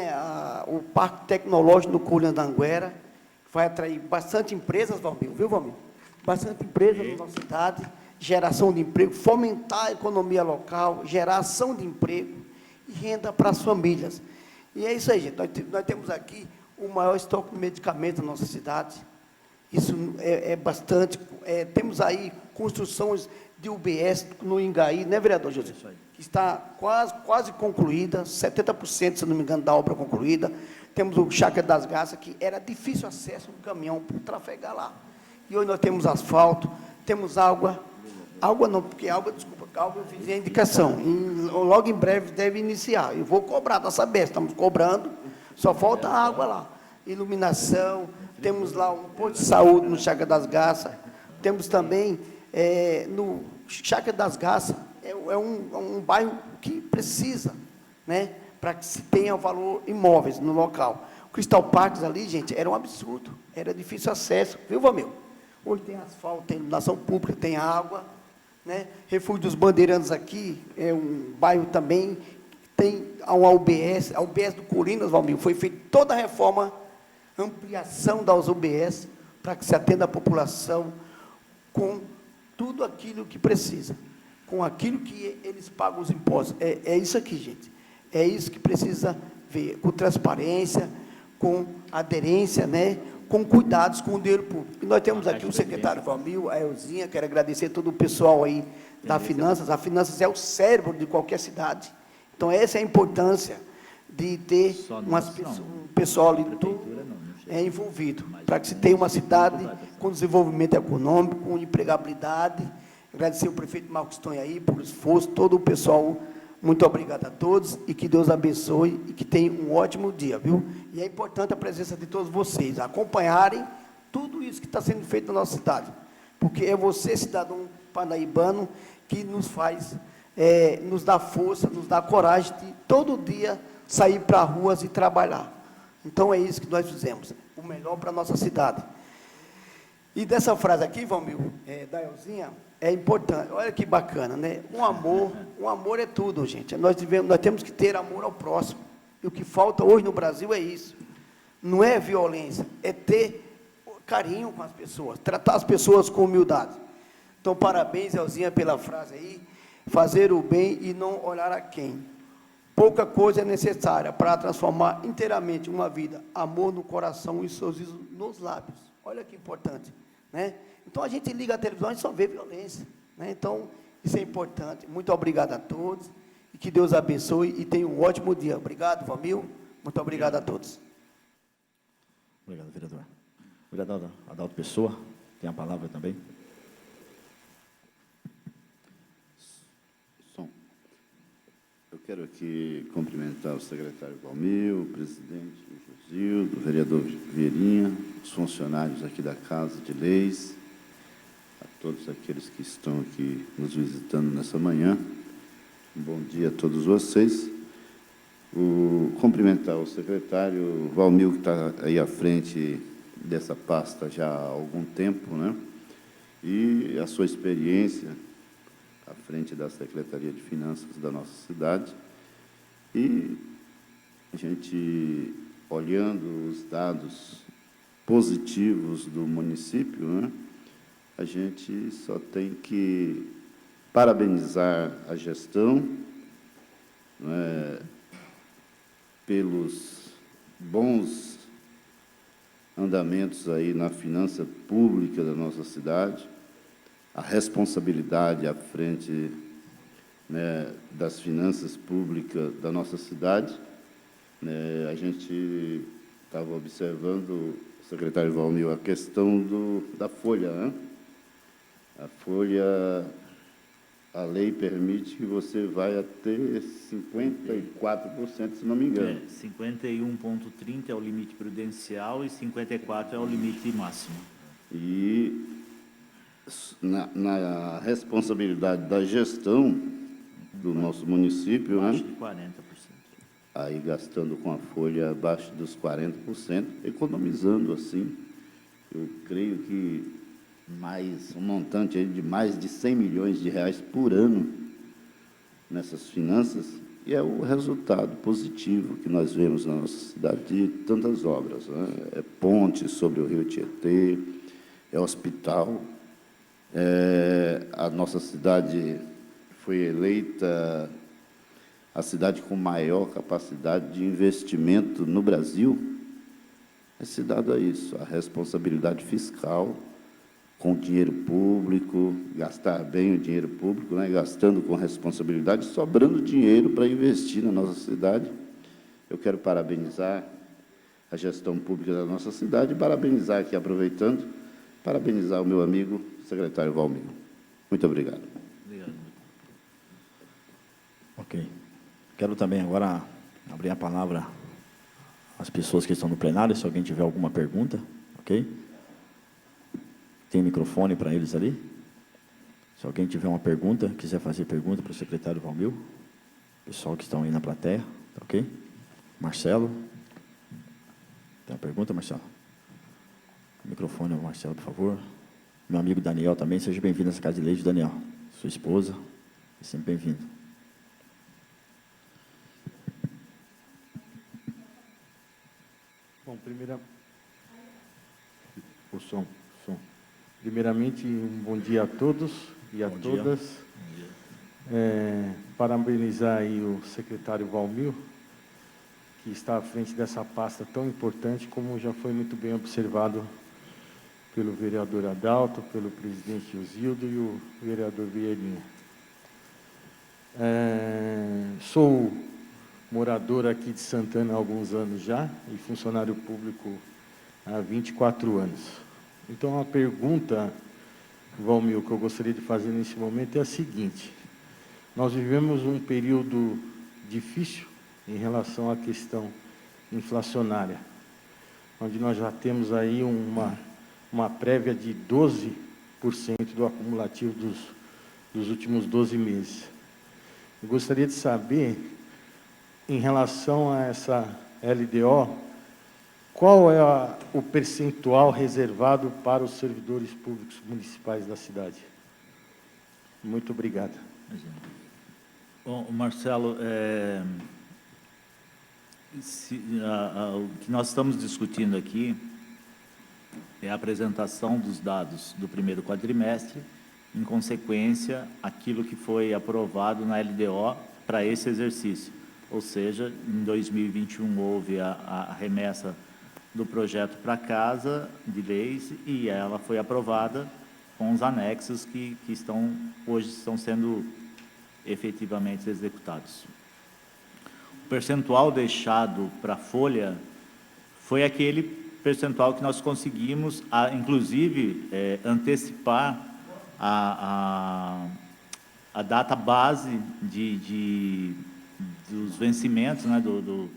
o Parque Tecnológico do Colinas da Anguera, que vai atrair bastante empresas, Valmir, viu, Valmir? Bastante empresas na nossa cidade, geração de emprego, fomentar a economia local, geração de emprego e renda para as famílias. E é isso aí, gente. Nós temos aqui o maior estoque de medicamentos na nossa cidade. Isso é bastante. Temos aí construções de UBS no Ingaí, né, vereador José? Que está quase concluída, 70%, se não me engano, da obra concluída. Temos o Chácara das Garças, que era difícil acesso do caminhão para trafegar lá. E hoje nós temos asfalto, temos água não, porque água eu fiz a indicação, logo em breve deve iniciar, eu vou cobrar da Sabesp, estamos cobrando, só falta água lá, iluminação, temos lá um posto de saúde no Chácara das Garças, temos também, no Chácara das Garças, é um bairro que precisa, né, para que se tenha valor imóveis no local. O Crystal Parks ali, gente, era um absurdo, era difícil acesso, viu, Valmir? Hoje tem asfalto, tem iluminação pública, tem água, né? Refúgio dos Bandeirantes aqui, é um bairro também, tem uma UBS, a UBS do Colinas, Valmir, foi feita toda a reforma, ampliação das UBS, para que se atenda a população com tudo aquilo que precisa, com aquilo que eles pagam os impostos. É isso aqui, gente. É isso que precisa ver, com transparência, com aderência, né? Com cuidados com o dinheiro público. E nós temos aqui o secretário Valmir, a Elzinha, quero agradecer todo o pessoal aí da Finanças. A Finanças é o cérebro de qualquer cidade. Então, essa é a importância de ter um pessoal ali, envolvido, para que se tenha uma cidade com desenvolvimento econômico, com empregabilidade. Agradecer ao prefeito Marcos Tonho aí por esforço, todo o pessoal, muito obrigado a todos, e que Deus abençoe, e que tenha um ótimo dia, viu? E é importante a presença de todos vocês, acompanharem tudo isso que está sendo feito na nossa cidade, porque é você, cidadão parnaibano, que nos faz, nos dá força, nos dá coragem de todo dia sair para as ruas e trabalhar. Então, é isso que nós fizemos, o melhor para a nossa cidade. E dessa frase aqui, Valmir, da Elzinha, é importante, olha que bacana, né? O amor é tudo, gente. Nós temos que ter amor ao próximo. E o que falta hoje no Brasil é isso. Não é violência, é ter carinho com as pessoas, tratar as pessoas com humildade. Então, parabéns, Elzinha, pela frase aí, fazer o bem e não olhar a quem. Pouca coisa é necessária para transformar inteiramente uma vida. Amor no coração e sorriso nos lábios. Olha que importante, né? Então, a gente liga a televisão e só vê violência, né? Então, isso é importante. Muito obrigado a todos, e que Deus abençoe, e tenha um ótimo dia. Obrigado, Valmir. Muito obrigado a todos. Obrigado, vereador. Vereador Adalto Pessoa, tem a palavra também. Eu quero aqui cumprimentar o secretário Valmir, o presidente Josildo, o vereador Vieirinha, os funcionários aqui da Casa de Leis, a todos aqueles que estão aqui nos visitando nessa manhã. Um bom dia a todos vocês. Cumprimentar o secretário Valmir, que está aí à frente dessa pasta já há algum tempo, né? E a sua experiência à frente da Secretaria de Finanças da nossa cidade. E a gente, olhando os dados positivos do município, né, a gente só tem que parabenizar a gestão, né, pelos bons andamentos aí na finança pública da nossa cidade, a responsabilidade à frente, né, das finanças públicas da nossa cidade. A gente estava observando, secretário Valmir, a questão da folha, né? A folha, a lei permite que você vai até 54%, se não me engano. 51,30 é o limite prudencial e 54% é o limite máximo. E na responsabilidade da gestão do nosso município, abaixo né? de 40%. Aí gastando com a folha abaixo dos 40%, economizando assim, eu creio que um montante aí de mais de 100 milhões de reais por ano nessas finanças, e é o resultado positivo que nós vemos na nossa cidade de tantas obras, né? É ponte sobre o Rio Tietê, é hospital. A nossa cidade foi eleita a cidade com maior capacidade de investimento no Brasil. É se dado a isso, a responsabilidade fiscal com o dinheiro público, gastar bem o dinheiro público, né? Gastando com responsabilidade, sobrando dinheiro para investir na nossa cidade. Eu quero parabenizar a gestão pública da nossa cidade e parabenizar aqui, aproveitando, parabenizar o meu amigo, secretário Valmir. Muito obrigado. Obrigado. Ok. Quero também agora abrir a palavra às pessoas que estão no plenário, se alguém tiver alguma pergunta, ok? Tem microfone para eles ali? Se alguém tiver uma pergunta, quiser fazer pergunta para o secretário Valmir, pessoal que estão aí na plateia, ok? Marcelo. Tem uma pergunta, Marcelo? O microfone ao Marcelo, por favor. Meu amigo Daniel também, seja bem-vindo a essa Casa de Leis, Daniel. Sua esposa, é sempre bem-vindo. Bom, primeiramente, um bom dia a todos e a todas. Parabenizar aí o secretário Valmir, que está à frente dessa pasta tão importante, como já foi muito bem observado pelo vereador Adalto, pelo presidente Josildo e o vereador Vieirinha. Sou morador aqui de Santana há alguns anos já, e funcionário público há 24 anos. Então, a pergunta, Valmir, que eu gostaria de fazer nesse momento é a seguinte: nós vivemos um período difícil em relação à questão inflacionária, onde nós já temos aí uma prévia de 12% do acumulativo dos últimos 12 meses. Eu gostaria de saber, em relação a essa LDO, qual é o percentual reservado para os servidores públicos municipais da cidade? Muito obrigado. Bom, Marcelo, o que nós estamos discutindo aqui é a apresentação dos dados do primeiro quadrimestre, em consequência, aquilo que foi aprovado na LDO para esse exercício. Ou seja, em 2021 houve a remessa do projeto para casa de leis e ela foi aprovada com os anexos que hoje estão sendo efetivamente executados. O percentual deixado para a folha foi aquele percentual que nós conseguimos, inclusive, antecipar a data base dos vencimentos, né, do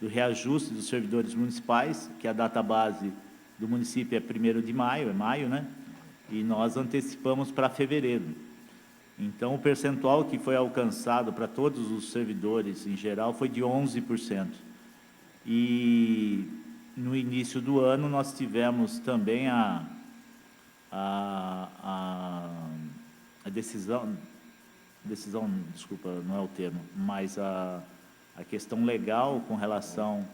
reajuste dos servidores municipais, que a data base do município é 1º de maio, maio, né? E nós antecipamos para fevereiro. Então, o percentual que foi alcançado para todos os servidores em geral foi de 11%. E no início do ano nós tivemos também a decisão, desculpa, não é o termo, mas a questão legal com relação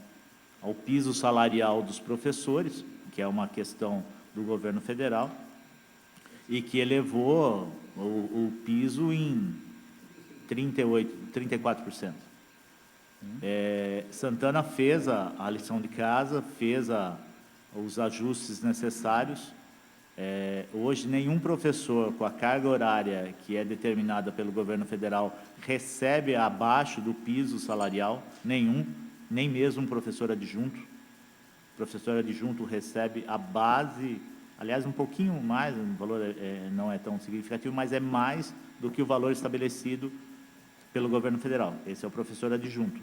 ao piso salarial dos professores, que é uma questão do governo federal, e que elevou o piso em 34%. Santana fez a lição de casa, fez os ajustes necessários. Hoje, nenhum professor com a carga horária que é determinada pelo governo federal recebe abaixo do piso salarial, nenhum, nem mesmo um professor adjunto. O professor adjunto recebe a base, aliás, um pouquinho mais, o valor não é tão significativo, mas é mais do que o valor estabelecido pelo governo federal. Esse é o professor adjunto.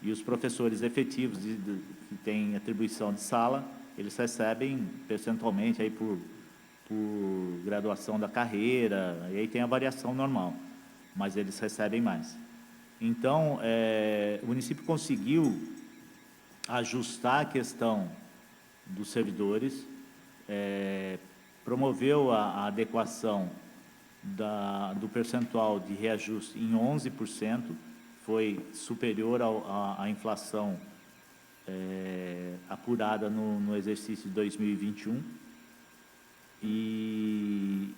E os professores efetivos que têm atribuição de sala, eles recebem percentualmente aí por graduação da carreira, e aí tem a variação normal, mas eles recebem mais. Então, o município conseguiu ajustar a questão dos servidores, promoveu a adequação do percentual de reajuste em 11%, foi superior à inflação apurada no exercício de 2021, e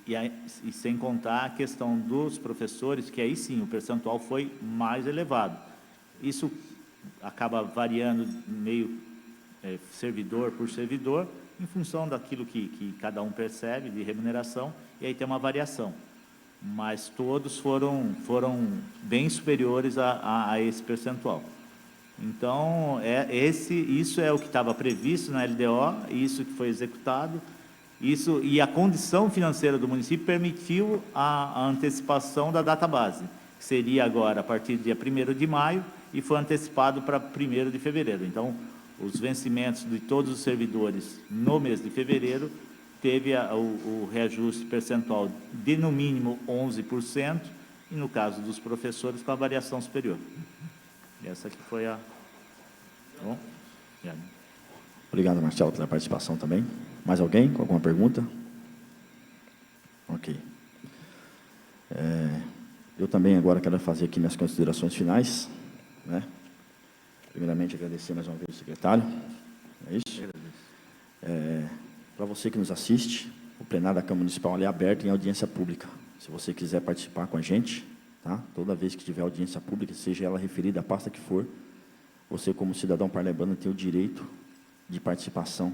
sem contar a questão dos professores, que aí sim o percentual foi mais elevado. Isso acaba variando meio servidor por servidor, em função daquilo que cada um percebe de remuneração, e aí tem uma variação. Mas todos foram bem superiores a esse percentual. Então, isso é o que estava previsto na LDO, isso que foi executado. E a condição financeira do município permitiu a antecipação da data base, que seria agora a partir do dia 1º de maio, e foi antecipado para 1º de fevereiro. Então, os vencimentos de todos os servidores no mês de fevereiro teve o reajuste percentual de, no mínimo, 11%, e no caso dos professores, com a variação superior. Essa aqui foi a... Bom, Obrigado, Marcelo, pela participação também. Mais alguém com alguma pergunta? Ok. Eu também agora quero fazer aqui minhas considerações finais, né? Primeiramente, agradecer mais uma vez o secretário. É isso? Para você que nos assiste, o plenário da Câmara Municipal é aberto em audiência pública. Se você quiser participar com a gente, tá? Toda vez que tiver audiência pública, seja ela referida à pasta que for, você, como cidadão parnaibano, tem o direito de participação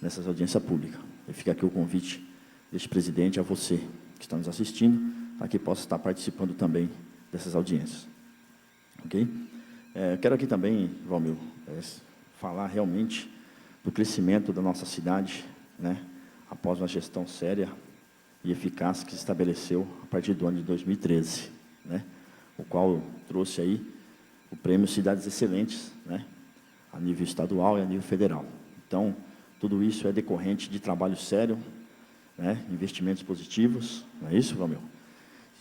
nessas audiências públicas. E fica aqui o convite deste presidente a você que está nos assistindo, para que possa estar participando também dessas audiências. Ok? Quero aqui também, Valmir, falar realmente do crescimento da nossa cidade, né, após uma gestão séria e eficaz que se estabeleceu a partir do ano de 2013, né, o qual trouxe aí o prêmio Cidades Excelentes, né, a nível estadual e a nível federal. Então, tudo isso é decorrente de trabalho sério, né, investimentos positivos, não é isso, Romeu?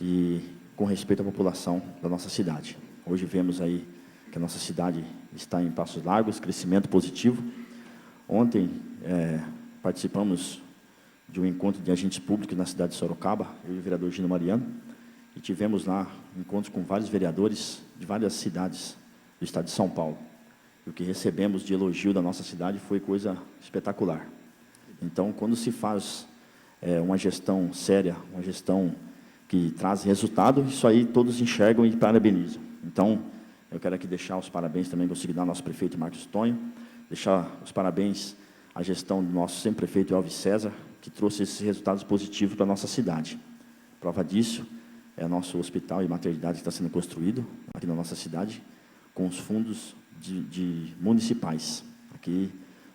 E com respeito à população da nossa cidade. Hoje vemos aí que a nossa cidade está em passos largos, crescimento positivo. Ontem participamos de um encontro de agentes públicos na cidade de Sorocaba, eu e o vereador Gino Mariano, e tivemos lá encontros com vários vereadores de várias cidades do estado de São Paulo. E o que recebemos de elogio da nossa cidade foi coisa espetacular. Então, quando se faz uma gestão séria, uma gestão que traz resultado, isso aí todos enxergam e parabenizam. Então, eu quero aqui deixar os parabéns também, consegui dar ao nosso prefeito Marcos Tonho, deixar os parabéns à gestão do nosso sempre prefeito Elvis César, que trouxe esses resultados positivos para a nossa cidade. Prova disso é o nosso hospital e maternidade que está sendo construído aqui na nossa cidade, com os fundos municipais. Aqui,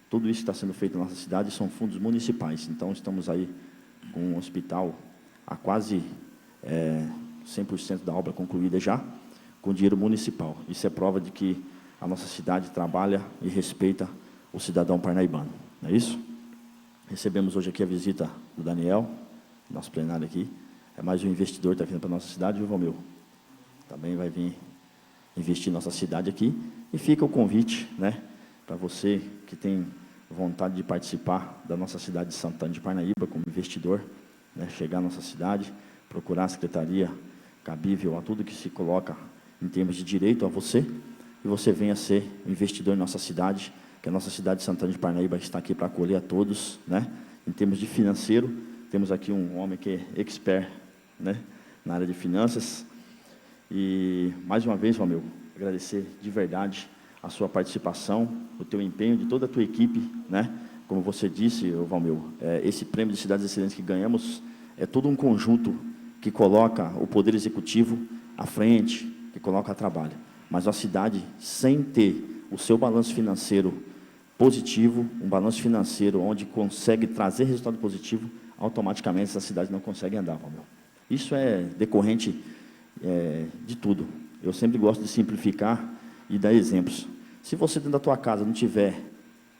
tudo isso que está sendo feito na nossa cidade são fundos municipais. Então, estamos aí com um hospital a quase 100% da obra concluída já, com dinheiro municipal. Isso é prova de que a nossa cidade trabalha e respeita o cidadão parnaibano. Não é isso? Recebemos hoje aqui a visita do Daniel, nosso plenário aqui. É mais um investidor que está vindo para a nossa cidade, viu, Romeu? Também vai vir investir em nossa cidade aqui. E fica o convite, né, para você que tem vontade de participar da nossa cidade de Santana de Parnaíba como investidor, né, chegar à nossa cidade, procurar a secretaria cabível a tudo que se coloca em termos de direito a você, e você venha ser investidor em nossa cidade, que a nossa cidade de Santana de Parnaíba está aqui para acolher a todos, né? Em termos de financeiro, temos aqui um homem que é expert, né, na área de finanças. E, mais uma vez, Romeu, agradecer de verdade a sua participação, o teu empenho, de toda a tua equipe, né? Como você disse, Romeu, esse prêmio de Cidades Excelentes que ganhamos é todo um conjunto que coloca o Poder Executivo à frente, que coloca a trabalho. Mas a cidade, sem ter o seu balanço financeiro positivo, um balanço financeiro onde consegue trazer resultado positivo, automaticamente essa cidade não consegue andar, Romeu. Isso é decorrente de tudo. Eu sempre gosto de simplificar e dar exemplos. Se você dentro da tua casa não tiver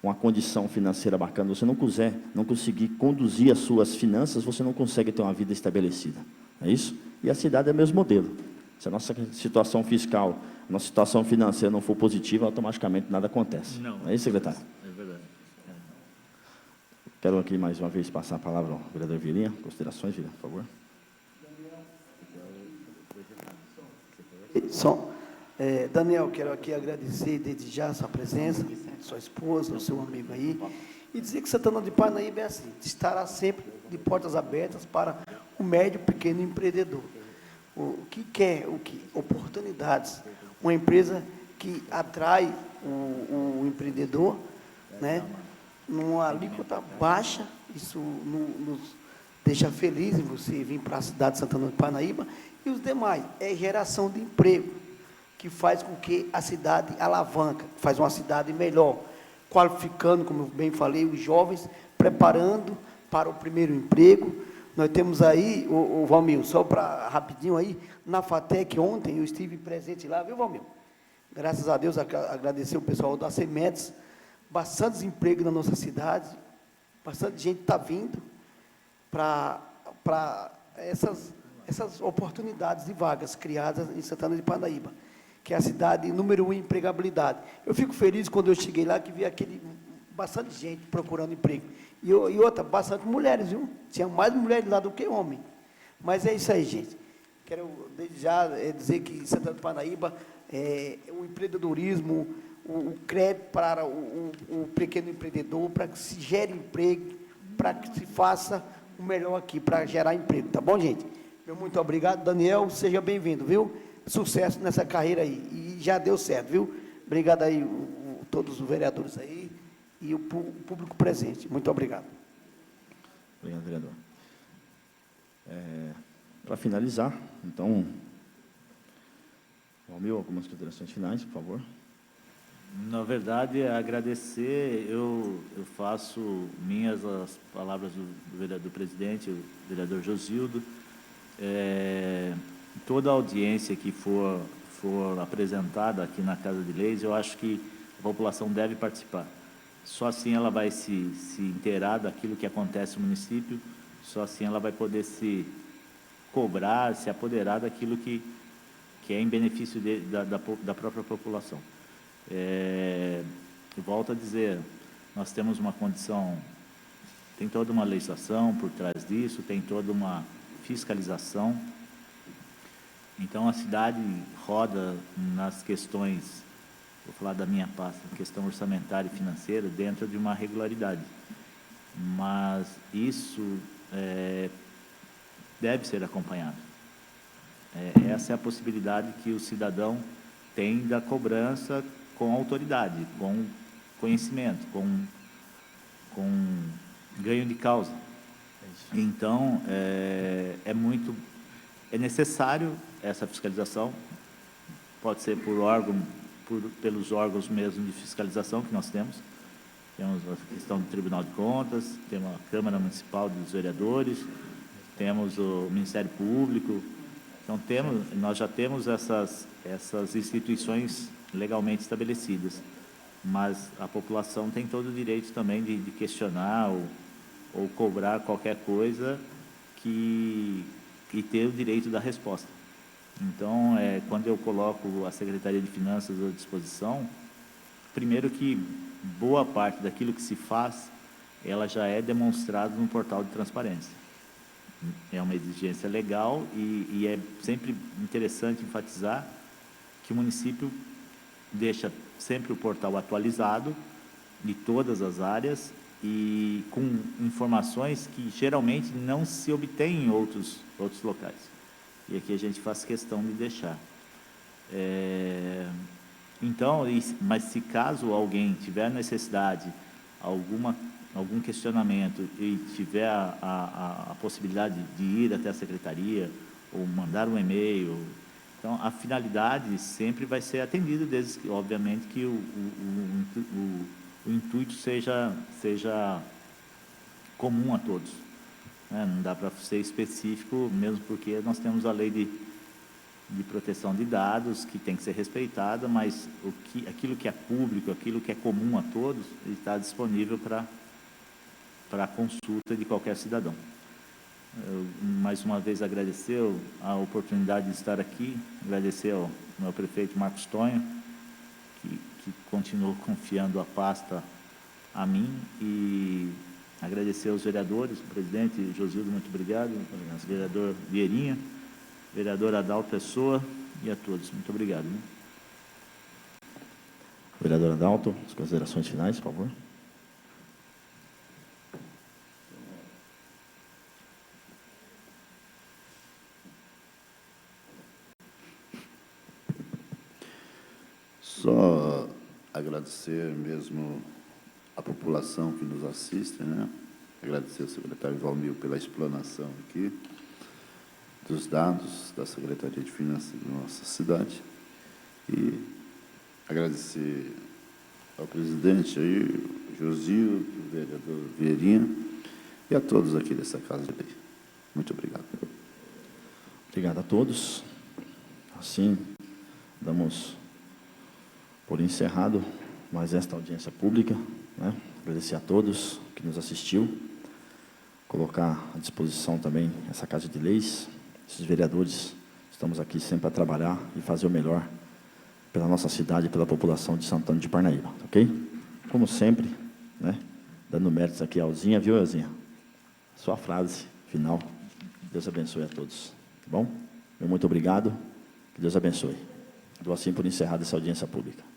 uma condição financeira bacana, você não conseguir conduzir as suas finanças, você não consegue ter uma vida estabelecida. É isso? E a cidade é o mesmo modelo. Se a nossa situação fiscal, a nossa situação financeira não for positiva, automaticamente nada acontece. Não é isso, secretário? É verdade. Quero aqui mais uma vez passar a palavra ao vereador Virinha. Considerações, Virinha, por favor. Daniel, quero aqui agradecer desde já a sua presença, sua esposa, o seu amigo aí, e dizer que Santana de Parnaíba é assim, estará sempre de portas abertas para o médio e pequeno empreendedor. O que quer, oportunidades, uma empresa que atrai o empreendedor, né, numa alíquota baixa, isso nos deixa feliz em você vir para a cidade de Santana de Parnaíba, e os demais, é geração de emprego, que faz com que a cidade alavanca, faz uma cidade melhor, qualificando, como eu bem falei, os jovens, preparando para o primeiro emprego. Nós temos aí, o Valmir, só para rapidinho aí, na FATEC ontem, eu estive presente lá, viu, Valmir? Graças a Deus, agradecer o pessoal da CEMETS, bastante emprego na nossa cidade, bastante gente está vindo para essas oportunidades de vagas criadas em Santana de Parnaíba, que é a cidade número 1 em empregabilidade. Eu fico feliz quando eu cheguei lá, que vi bastante gente procurando emprego. E outra, bastante mulheres, viu? Tinha mais mulheres lá do que homens. Mas é isso aí, gente. Quero desde já dizer que Santana de Parnaíba, o empreendedorismo, o crédito para o pequeno empreendedor, para que se gere emprego, para que se faça o melhor aqui, para gerar emprego. Tá bom, gente? Muito obrigado, Daniel. Seja bem-vindo, viu? Sucesso nessa carreira aí. E já deu certo, viu? Obrigado aí, todos os vereadores aí e o público presente. Muito obrigado. Obrigado, vereador. Para finalizar, então, Valmir, algumas considerações finais, por favor. Na verdade, agradecer, eu faço minhas as palavras do presidente, o vereador Josildo. Toda a audiência que for apresentada aqui na Casa de Leis, eu acho que a população deve participar. Só assim ela vai se inteirar daquilo que acontece no município, só assim ela vai poder se cobrar, se apoderar daquilo que é em benefício da própria população. Volto a dizer, nós temos uma condição, tem toda uma legislação por trás disso, tem toda uma fiscalização. Então, a cidade roda nas questões, vou falar da minha pasta, questão orçamentária e financeira, dentro de uma regularidade. Mas isso deve ser acompanhado. Essa é a possibilidade que o cidadão tem da cobrança com autoridade, com conhecimento, com ganho de causa. Então, é necessário essa fiscalização, pode ser pelos órgãos mesmo de fiscalização que nós temos. Temos a questão do Tribunal de Contas, temos a Câmara Municipal dos Vereadores, temos o Ministério Público. Então, nós já temos essas instituições legalmente estabelecidas, mas a população tem todo o direito também de questionar ou cobrar qualquer coisa e ter o direito da resposta. Então, quando eu coloco a Secretaria de Finanças à disposição, primeiro que boa parte daquilo que se faz, ela já é demonstrada no portal de transparência. É uma exigência legal e é sempre interessante enfatizar que o município deixa sempre o portal atualizado de todas as áreas e com informações que geralmente não se obtêm em outros locais. E aqui a gente faz questão de deixar. Então, mas se caso alguém tiver necessidade, algum questionamento e tiver a possibilidade de ir até a secretaria ou mandar um e-mail, então a finalidade sempre vai ser atendida, desde que, obviamente, que o intuito seja comum a todos. Não dá para ser específico, mesmo porque nós temos a lei de proteção de dados, que tem que ser respeitada, mas aquilo que é público, aquilo que é comum a todos, está disponível para a consulta de qualquer cidadão. Eu, mais uma vez, agradecer a oportunidade de estar aqui, agradecer ao meu prefeito Marcos Tonho, que continuou confiando a pasta a mim, e agradecer aos vereadores, o presidente Josildo, muito obrigado, o vereador Vieirinha, vereador Adalto Pessoa e a todos. Muito obrigado. Vereador Adalto, as considerações finais, por favor. Só agradecer mesmo a população que nos assiste, né? Agradecer ao secretário Valmir pela explanação aqui dos dados da Secretaria de Finanças da nossa cidade e agradecer ao presidente aí, Josildo, o vereador Vieirinha e a todos aqui dessa Casa de Lei. Muito obrigado. Obrigado a todos. Assim, damos por encerrado mais esta audiência pública, né? Agradecer a todos que nos assistiu, colocar à disposição também essa Casa de Leis, esses vereadores, estamos aqui sempre para trabalhar e fazer o melhor pela nossa cidade e pela população de Santana de Parnaíba, ok? Como sempre, né? Dando méritos aqui a Alzinha, viu, Alzinha? Sua frase final. Deus abençoe a todos, tá bom? Meu muito obrigado, que Deus abençoe. Dou assim por encerrada essa audiência pública.